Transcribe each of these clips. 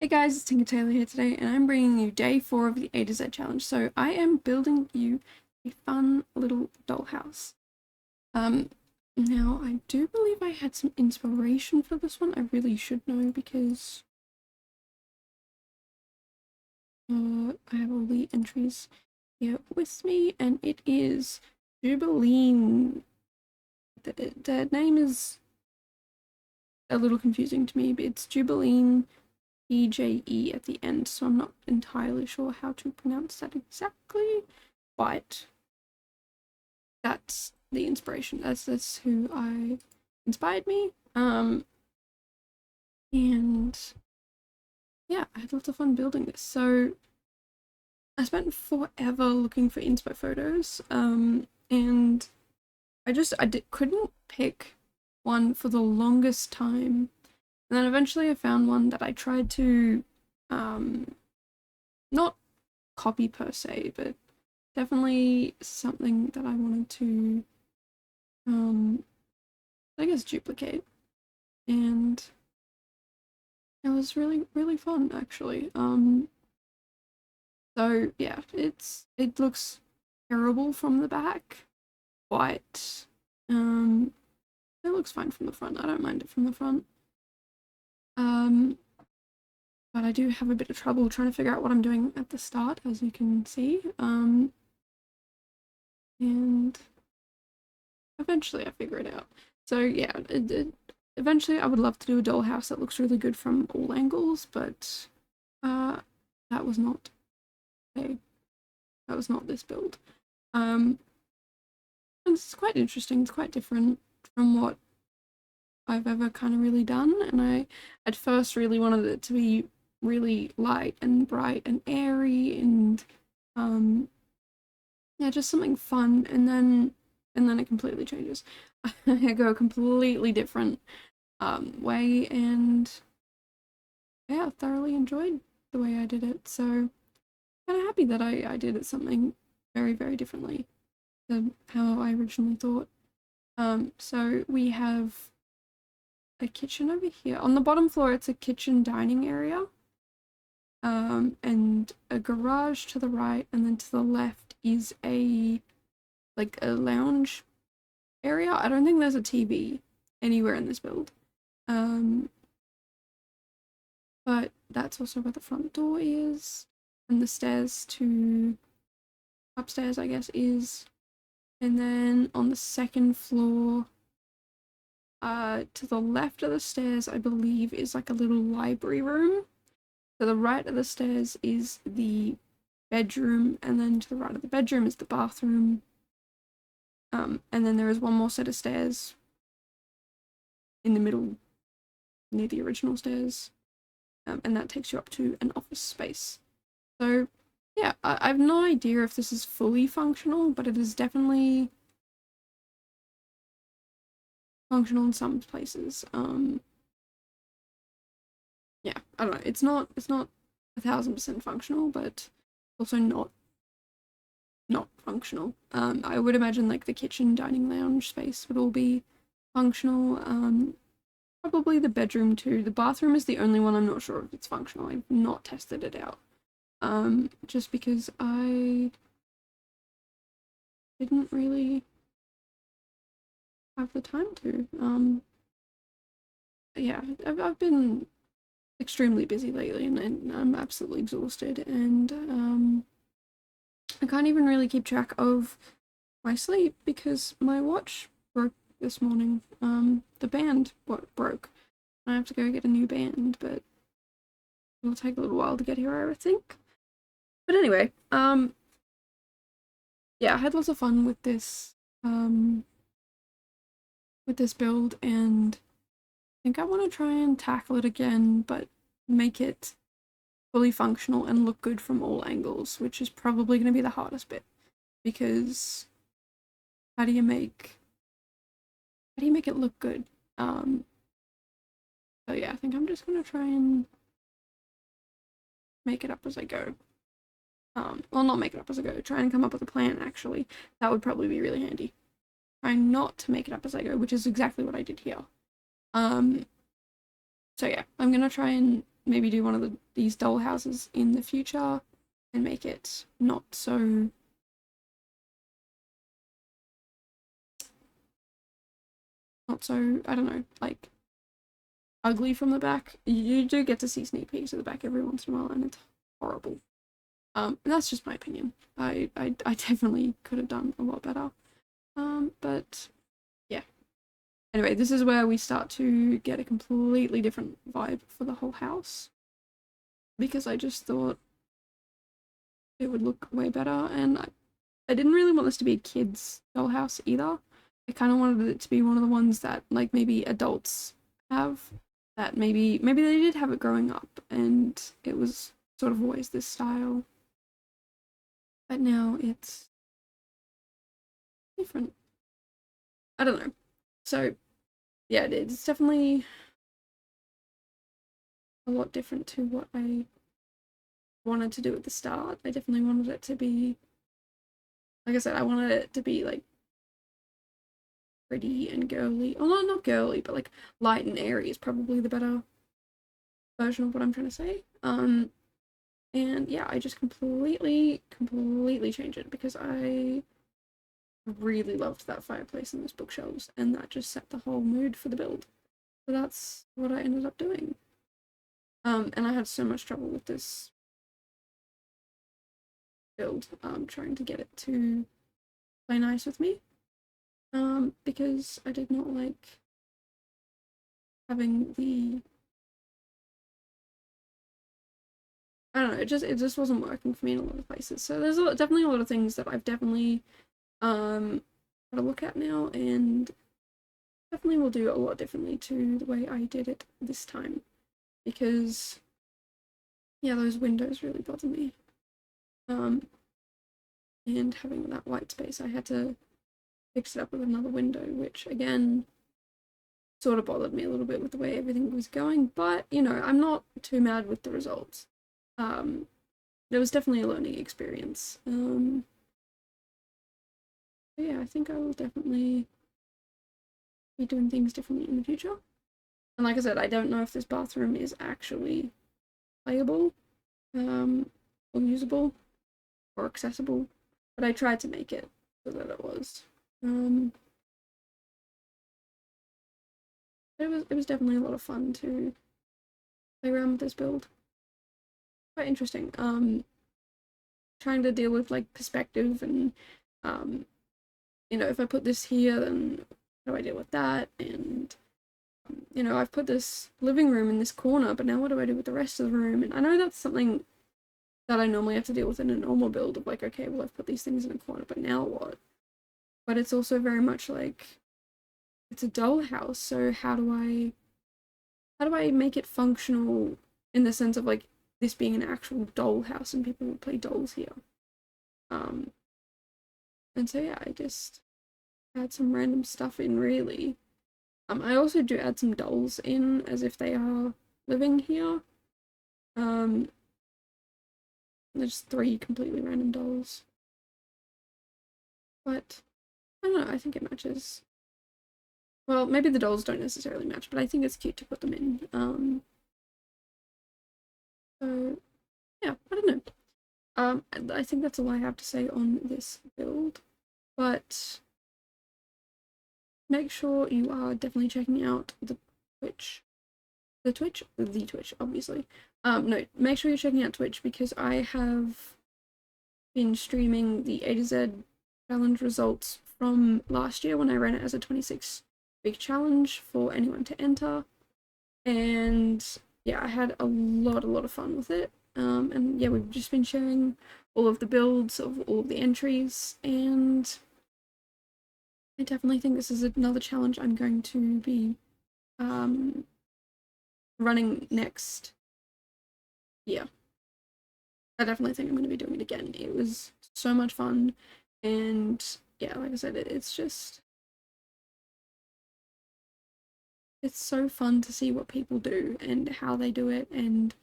Hey guys, it's Tinker Tailor here today, and I'm bringing you day 4 of the A to Z challenge. So I am building you a fun little dollhouse. Um, Now I do believe I had some inspiration for this one. I really should know because I have all the entries here with me, and it is Jubileen. The name is a little confusing to me, but it's Jubileen EJE at the end, so I'm not entirely sure how to pronounce that exactly, but that's the inspiration. That's who I inspired me. And yeah, I had lots of fun building this. So I spent forever looking for inspo photos, and couldn't pick one for the longest time. And then eventually I found one that I tried to not copy per se, but definitely something that I wanted to I guess duplicate. And it was really fun actually. So yeah, it looks terrible from the back, but it looks fine from the front. I don't mind it from the front. Um but I do have a bit of trouble trying to figure out what I'm doing at the start, as you can see. And eventually I figure it out. So yeah, eventually I would love to do a dollhouse that looks really good from all angles, but uh, that was not a that was not this build. And it's quite interesting. It's quite different from what I've ever kind of really done. And I at first really wanted it to be really light and bright and airy and um yeah, just something fun. And then it completely changes. I go a completely different way, and yeah, thoroughly enjoyed the way I did it. So kind of happy that I did it something very differently than how I originally thought. So we have a kitchen over here. On the bottom floor, it's a kitchen dining area. And a garage to the right, and then to the left is a lounge area. I don't think there's a TV anywhere in this build. Um, but that's also where the front door is, and the stairs to upstairs, I guess, is. And then on the second floor, to the left of the stairs, I believe, is like a little library room. To the right of the stairs is the bedroom, and then to the right of the bedroom is the bathroom. And then there is one more set of stairs in the middle near the original stairs, and that takes you up to an office space. So, yeah, I have no idea if this is fully functional, but it is definitely functional in some places. Yeah, I don't know. It's not 1,000% functional, but also not functional. I would imagine like the kitchen, dining, lounge space would all be functional. Probably the bedroom too. The bathroom is the only one I'm not sure if it's functional. I've not tested it out. Just because I didn't really have the time to. Yeah, I've been extremely busy lately, and I'm absolutely exhausted, and I can't even really keep track of my sleep because my watch broke this morning. The band what broke. I have to go get a new band, but it'll take a little while to get here, I think. But anyway, yeah, I had lots of fun with this build, and I think I want to try and tackle it again, but make it fully functional and look good from all angles, which is probably going to be the hardest bit, because how do you make it look good? So yeah, I think I'm just going to try and make it up as I go. Well, not make it up as I go. Try and come up with a plan. Actually, that would probably be really handy. Try not to make it up as I go, which is exactly what I did here. Um, so yeah, I'm gonna try and maybe do one of these doll houses in the future and make it not so I don't know, like ugly from the back. You do get to see sneak peeks of the back every once in a while, and it's horrible. And that's just my opinion. I definitely could have done a lot better. But yeah. Anyway, this is where we start to get a completely different vibe for the whole house, because I just thought it would look way better, and I didn't really want this to be a kid's dollhouse either. I kind of wanted it to be one of the ones that like maybe adults have, that maybe they did have it growing up and it was sort of always this style, but now it's different. I don't know. So yeah, it's definitely a lot different to what I wanted to do at the start. I definitely wanted it to be, like I said, I wanted it to be like pretty and girly. Oh, no, not girly, but like light and airy is probably the better version of what I'm trying to say. And yeah, I just completely changed it because I really loved that fireplace and those bookshelves, and that just set the whole mood for the build. So that's what I ended up doing. And I had so much trouble with this build, trying to get it to play nice with me. Because I did not like having the, I don't know, it just wasn't working for me in a lot of places. So there's definitely a lot of things that I've definitely had a look at now, and definitely will do a lot differently to the way I did it this time, because yeah, those windows really bother me. And having that white space, I had to fix it up with another window, which again sort of bothered me a little bit with the way everything was going, but you know, I'm not too mad with the results. It was definitely a learning experience. Yeah, I think I will definitely be doing things differently in the future. And like I said, I don't know if this bathroom is actually playable, or usable, or accessible, but I tried to make it so that it was. It was definitely a lot of fun to play around with this build. Quite interesting. Trying to deal with like perspective and you know, if I put this here, then how do I deal with that? And you know, I've put this living room in this corner, but now what do I do with the rest of the room? And I know that's something that I normally have to deal with in a normal build of like, okay, well, I've put these things in a corner, but now what? But it's also very much like it's a dollhouse, so how do I make it functional in the sense of like this being an actual dollhouse and people would play dolls here? Um, and so yeah, I just add some random stuff in really. I also do add some dolls in as if they are living here. There's 3 completely random dolls. But I don't know, I think it matches. Well, maybe the dolls don't necessarily match, but I think it's cute to put them in. So yeah, I don't know. I think that's all I have to say on this build. But make sure you are definitely checking out the Twitch. The Twitch, obviously. No, make sure you're checking out Twitch because I have been streaming the A to Z challenge results from last year when I ran it as a 26-week challenge for anyone to enter. And yeah, I had a lot of fun with it. And yeah, we've just been sharing all of the builds of all of the entries, and I definitely think this is another challenge I'm going to be running next year. I definitely think I'm going to be doing it again. It was so much fun, and yeah, like I said, it's just it's so fun to see what people do and how they do it, and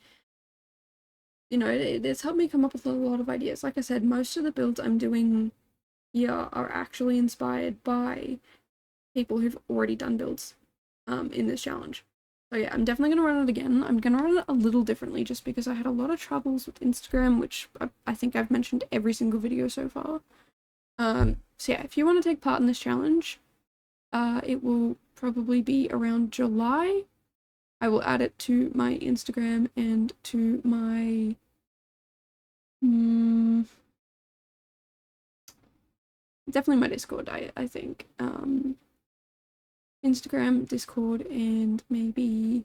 you know, it's helped me come up with a lot of ideas. Like I said, most of the builds I'm doing here are actually inspired by people who've already done builds in this challenge. So yeah, I'm definitely going to run it again. I'm going to run it a little differently just because I had a lot of troubles with Instagram, which I think I've mentioned every single video so far. So yeah, if you want to take part in this challenge, it will probably be around July. I will add it to my Instagram and to my definitely my Discord, I think. Instagram, Discord, and maybe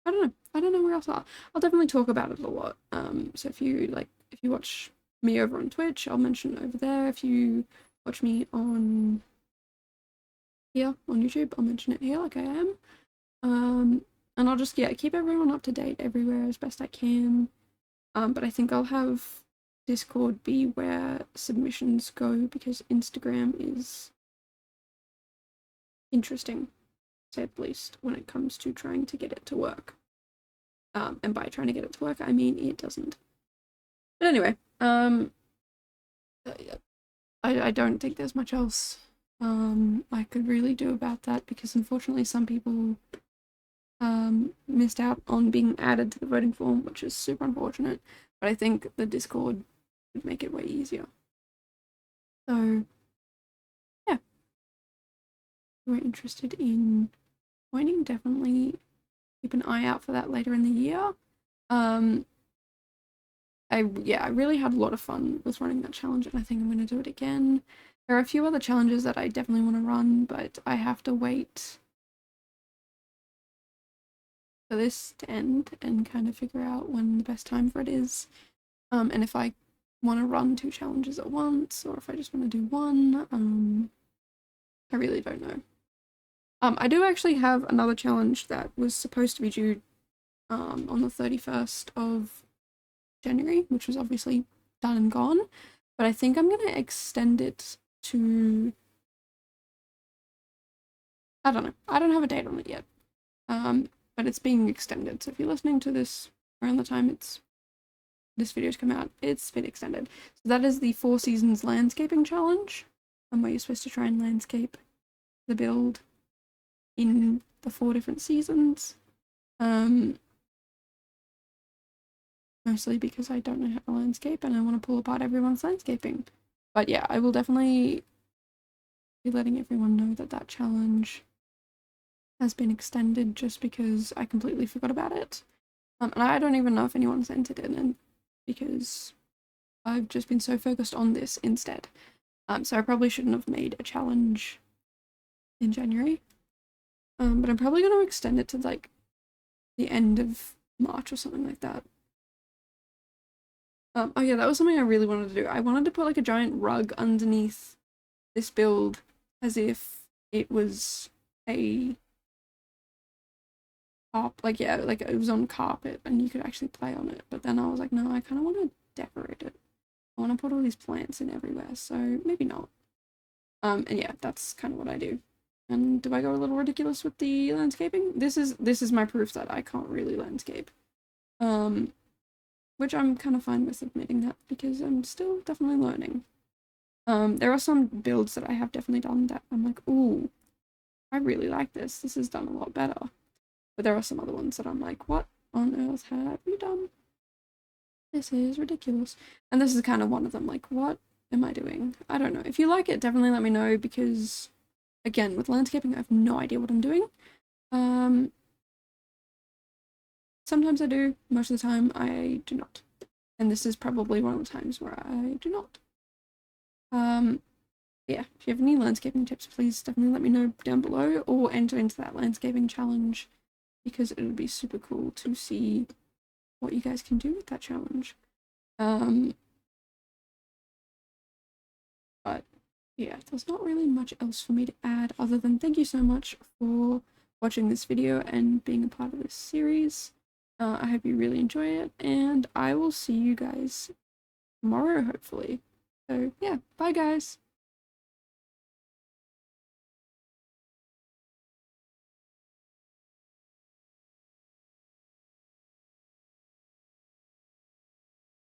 I don't know where else I'll definitely talk about it a lot. So if you watch me over on Twitch, I'll mention it over there. If you watch me on here on YouTube, I'll mention it here like I am. And I'll just keep everyone up to date everywhere as best I can. But I think I'll have Discord be where submissions go because Instagram is interesting, to say the least, when it comes to trying to get it to work. And by trying to get it to work, I mean it doesn't. But anyway, I don't think there's much else I could really do about that because unfortunately some people missed out on being added to the voting form, which is super unfortunate. But I think the Discord would make it way easier. So yeah, if you're interested in joining, definitely keep an eye out for that later in the year. I really had a lot of fun with running that challenge, and I think I'm going to do it again. There are a few other challenges that I definitely want to run, but I have to wait for this to end and kind of figure out when the best time for it is. And if I want to run 2 challenges at once, or if I just want to do one, I really don't know. I do actually have another challenge that was supposed to be due on the 31st of January, which was obviously done and gone, but I think I'm going to extend it to, I don't know, I don't have a date on it yet, but it's being extended, so if you're listening to this around the time this video's come out, it's been extended. So that is the 4 Seasons Landscaping Challenge, where you're supposed to try and landscape the build in the 4 different seasons. Mostly because I don't know how to landscape and I want to pull apart everyone's landscaping. But yeah, I will definitely be letting everyone know that that challenge has been extended just because I completely forgot about it. And I don't even know if anyone's entered it in because I've just been so focused on this instead. So I probably shouldn't have made a challenge in January. But I'm probably going to extend it to like the end of March or something like that. Oh yeah, that was something I really wanted to do. I wanted to put like a giant rug underneath this build as if it was a like it was on carpet and you could actually play on it. But then I was like, no, I kind of want to decorate it. I want to put all these plants in everywhere, so maybe not. And yeah, that's kind of what I do. And do I go a little ridiculous with the landscaping? This is my proof that I can't really landscape. Which I'm kind of fine with admitting that because I'm still definitely learning. There are some builds that I have definitely done that I'm like, ooh, I really like this. This is done a lot better. But there are some other ones that I'm like, what on earth have you done? This is ridiculous. And this is kind of one of them, like, what am I doing? I don't know. If you like it, definitely let me know because, again, with landscaping, I have no idea what I'm doing. Sometimes I do, most of the time I do not. And this is probably one of the times where I do not. Yeah, if you have any landscaping tips, please definitely let me know down below or enter into that landscaping challenge because it would be super cool to see what you guys can do with that challenge. But yeah, there's not really much else for me to add other than thank you so much for watching this video and being a part of this series. I hope you really enjoy it, and I will see you guys tomorrow, hopefully. So yeah, bye guys!